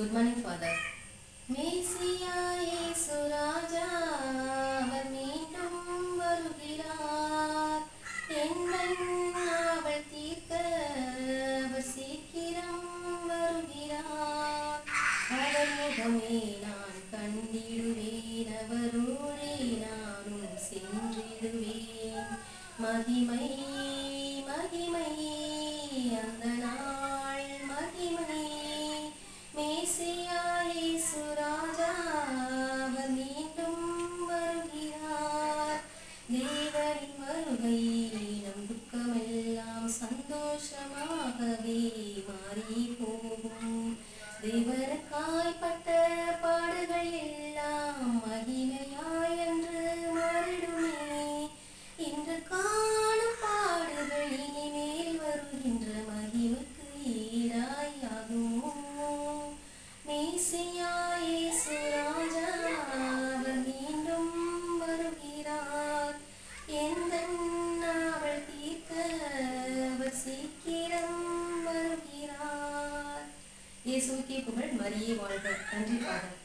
Good morning father. மேசியா இயேசு ராஜா அவர் மீண்டும் வருகிறார். எந்தன் ஆவல் தீர்க்க அவர் சீக்கிரம் வருகிறார். அவர் முகமே நான் கண்டிடுவேன், அவரோடே நானும் சென்றிடுவேன். மகிமை மகிமை அந்த நாள் மகிமை. மேசியா இயேசு ராஜா அவர் மீண்டும் வருகிறார். தேவனின் வருகை நம் துக்கமெல்லாம் சந்தோஷமாகவே மாறி போகும். தேவனுக்காய் பட்ட பாடுகள் எல்லாம் மகிமையாய் என்று மாறிடுமே. இன்று காணும் பாடுகள் இனிமேல் வருகின்ற மகிமைக்கு ஈடாயாகுமோ. மேசியா இயேசு ராஜா அவர் மீண்டும் வருகிறார். எந்தன் ஆவல் தீர்க்க அவர் சீக்கிரம் வருகிறார். இயேசுவுக்கே புகழ், மரியே வாழ்க. நன்றி ஃபாதர்.